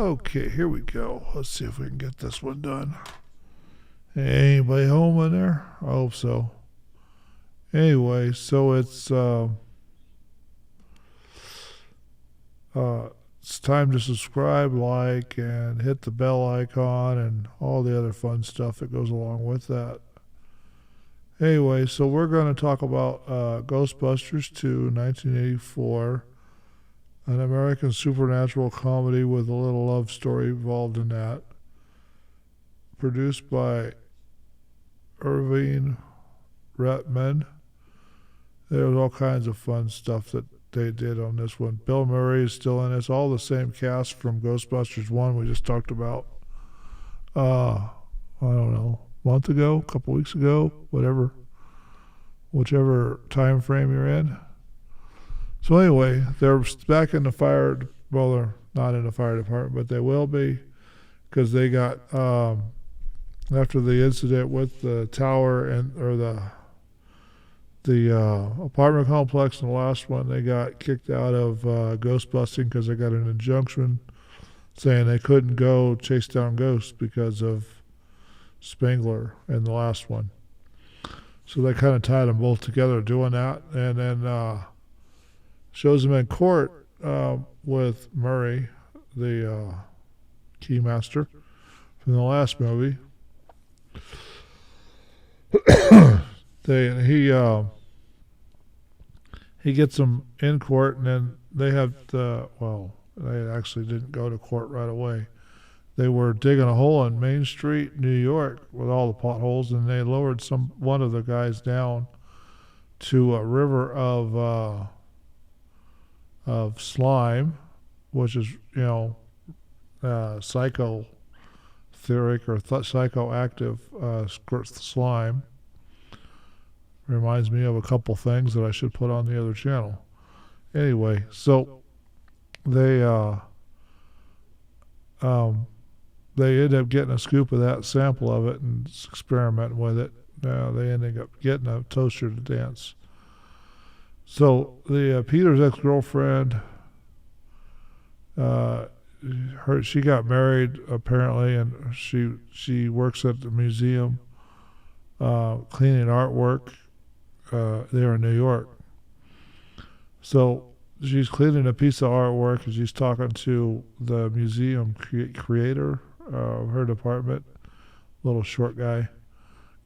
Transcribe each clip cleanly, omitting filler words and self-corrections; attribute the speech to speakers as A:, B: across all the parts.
A: Okay, here we go. Let's see if we can get this one done. Anybody home in there? I hope so. Anyway, so it's time to subscribe, like, and hit the bell icon and all the other fun stuff that goes along with that. Anyway, so we're going to talk about Ghostbusters 2, 1984, an American supernatural comedy with a little love story involved in that. Produced by Irving Reitman. There was all kinds of fun stuff that they did on this one. Bill Murray is still in it. It's all the same cast from Ghostbusters 1 we just talked about. I don't know, a month ago, a couple weeks ago, whichever time frame you're in. So anyway, they're back in the fire. Well, they're not in the fire department, but they will be, because they got after the incident with the tower or the apartment complex in the last one, they got kicked out of ghostbusting because they got an injunction saying they couldn't go chase down ghosts because of Spengler in the last one. So they kind of tied them both together doing that, and then shows them in court with Murray, the keymaster from the last movie. He gets them in court, and then they have they actually didn't go to court right away. They were digging a hole in Main Street, New York, with all the potholes, and they lowered one of the guys down to a river of slime, which is psychotheric or psychoactive slime. Reminds me of a couple things that I should put on the other channel. Anyway, so they end up getting a scoop of that, sample of it, and experimenting with it. They ended up getting a toaster to dance. So the Peter's ex-girlfriend, she got married apparently, and she works at the museum cleaning artwork there in New York. So she's cleaning a piece of artwork, and she's talking to the museum creator of her department, little short guy,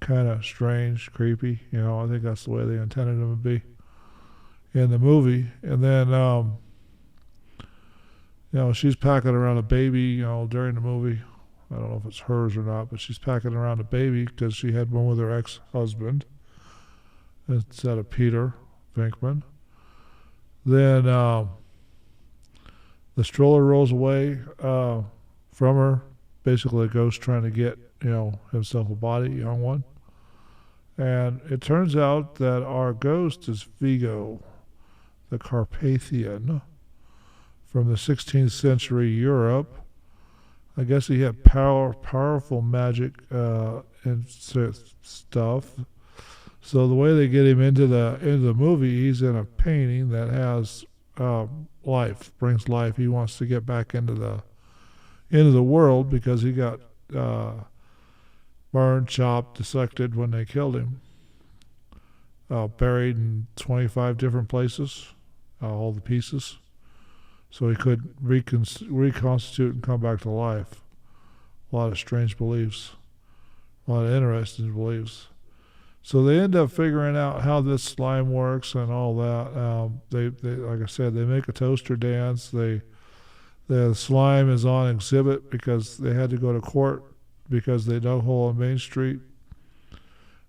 A: kind of strange, creepy. I think that's the way they intended him to be in the movie. And then she's packing around a baby during the movie. I don't know if it's hers or not, but she's packing around a baby because she had one with her ex-husband instead of Peter Venkman. Then the stroller rolls away from her, basically a ghost trying to get himself a body, young one. And it turns out that our ghost is Vigo, the Carpathian, from the 16th century Europe. I guess he had powerful magic and stuff. So the way they get him into the movie, he's in a painting that has life, brings life. He wants to get back into the world because he got burned, chopped, dissected when they killed him. Buried in 25 different places, all the pieces. So he could reconstitute and come back to life. A lot of strange beliefs, a lot of interesting beliefs. So they end up figuring out how this slime works and all that. They like I said, they make a toaster dance. The slime is on exhibit because they had to go to court because they dug a hole on Main Street.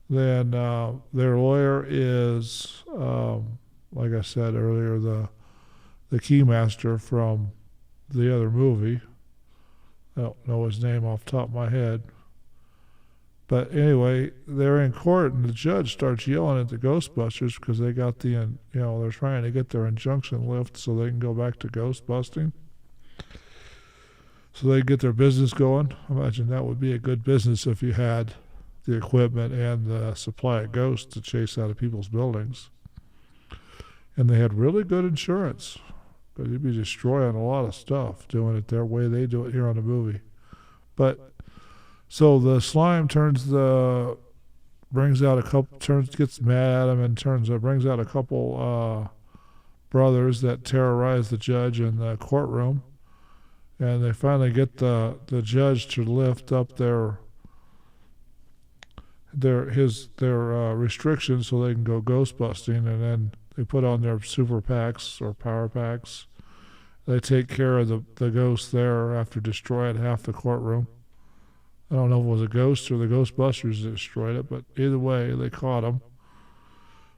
A: Then their lawyer is, like I said earlier, the keymaster from the other movie. I don't know his name off the top of my head. But anyway, they're in court, and the judge starts yelling at the Ghostbusters because they got they're trying to get their injunction lifted so they can go back to ghost busting. So they get their business going. I imagine that would be a good business if you had the equipment and the supply of ghosts to chase out of people's buildings. And they had really good insurance. You'd be destroying a lot of stuff doing it their way they do it here on the movie. But so the slime brings out a couple, gets mad at him and brings out a couple brothers that terrorize the judge in the courtroom, and they finally get the judge to lift up their restrictions so they can go ghost busting, and then they put on their super packs or power packs. They take care of the ghost there after destroying half the courtroom. I don't know if it was a ghost or the Ghostbusters that destroyed it, but either way, they caught them,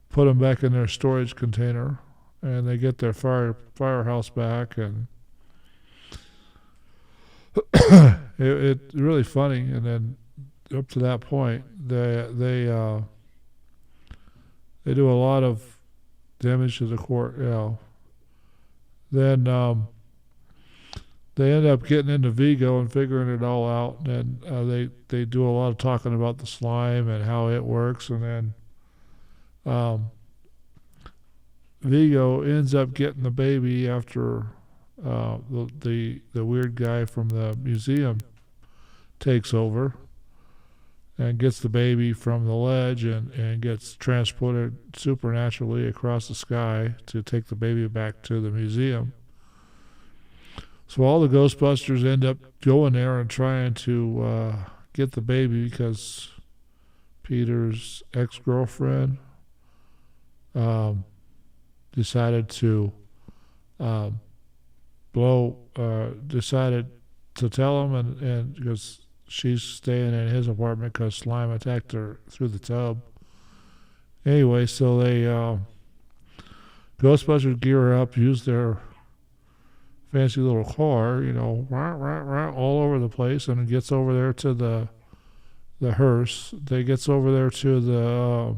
A: put them back in their storage container, and they get their firehouse back, and it's really funny. And then up to that point, they do a lot of damage to the court. Then they end up getting into Vigo and figuring it all out. And they do a lot of talking about the slime and how it works. And then Vigo ends up getting the baby after the weird guy from the museum takes over and gets the baby from the ledge and gets transported supernaturally across the sky to take the baby back to the museum. So all the Ghostbusters end up going there and trying to get the baby because Peter's ex-girlfriend decided to decided to tell him, and because she's staying in his apartment because slime attacked her through the tub. Anyway, so they Ghostbusters gear up, use their fancy little car, all over the place, and it gets over there to the hearse. They gets over there to the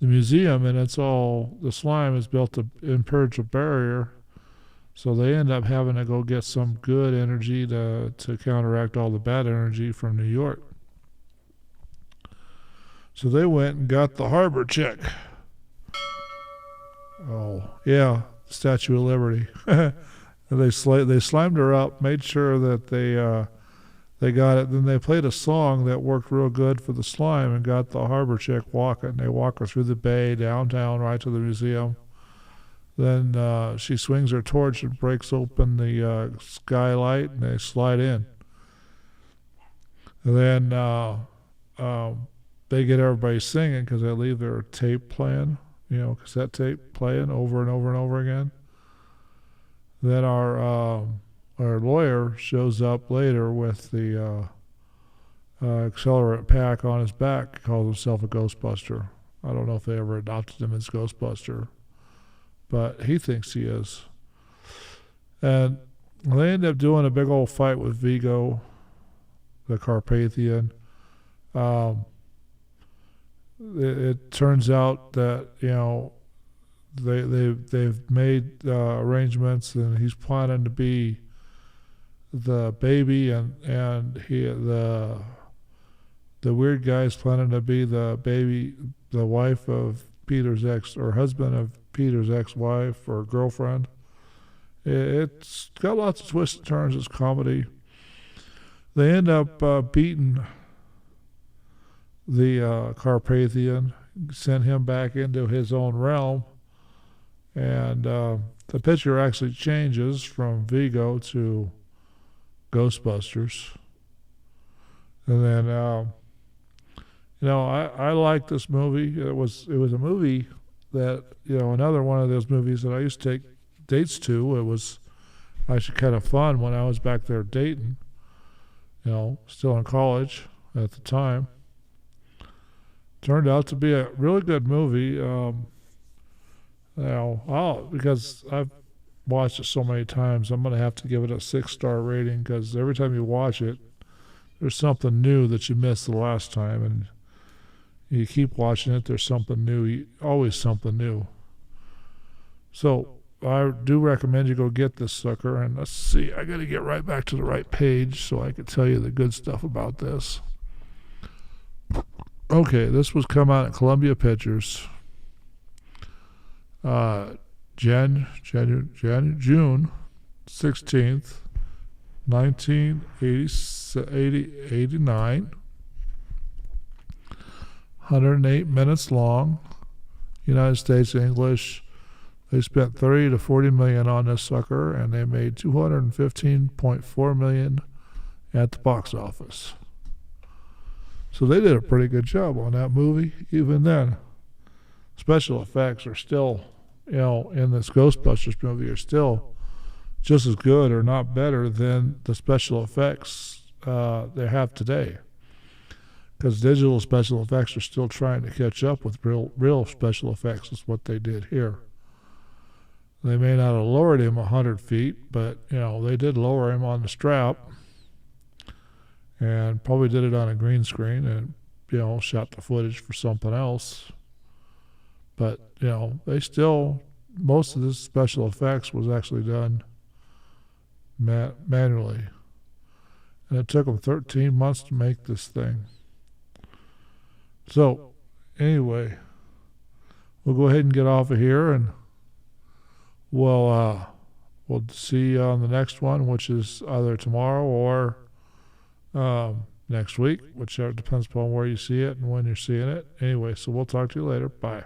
A: museum, and it's all, the slime is built to impurge a barrier. So they end up having to go get some good energy to counteract all the bad energy from New York. So they went and got the harbor chick. Oh, yeah, Statue of Liberty. They slimed her up, made sure that they got it. Then they played a song that worked real good for the slime and got the harbor chick walking. They walk her through the bay, downtown, right to the museum. Then she swings her torch and breaks open the skylight, and they slide in. And then they get everybody singing because they leave their tape playing, cassette tape playing over and over and over again. Then our lawyer shows up later with the accelerant pack on his back, calls himself a Ghostbuster. I don't know if they ever adopted him as Ghostbuster, but he thinks he is. And they end up doing a big old fight with Vigo, the Carpathian. It turns out that they've made arrangements, and he's planning to be the baby, and the weird guy's planning to be the baby, the wife of Peter's or husband of Peter's ex-wife or girlfriend. It's got lots of twists and turns. It's comedy. They end up beating the Carpathian, sent him back into his own realm, and the picture actually changes from Vigo to Ghostbusters. And then I like this movie. It was a movie that, another one of those movies that I used to take dates to. It was actually kind of fun when I was back there dating, still in college at the time. Turned out to be a really good movie. Because I've watched it so many times, I'm going to have to give it a 6-star rating, because every time you watch it, there's something new that you missed the last time, and you keep watching it, there's something new, always something new. So I do recommend you go get this sucker, and let's see, I got to get right back to the right page so I can tell you the good stuff about this. Okay, this was come out at Columbia Pictures. June 16th, 1989. 108 minutes long. United States English. They spent 30 to 40 million on this sucker, and they made 215.4 million at the box office. So they did a pretty good job on that movie. Even then, special effects are still, in this Ghostbusters movie, are still just as good or not better than the special effects they have today. Because digital special effects are still trying to catch up with real special effects. Is what they did here. They may not have lowered him 100 feet, but they did lower him on the strap, and probably did it on a green screen, and shot the footage for something else. But they still, most of this special effects was actually done manually, and it took them 13 months to make this thing. So, anyway, we'll go ahead and get off of here, and we'll see you on the next one, which is either tomorrow or next week, whichever depends upon where you see it and when you're seeing it. Anyway, so we'll talk to you later. Bye.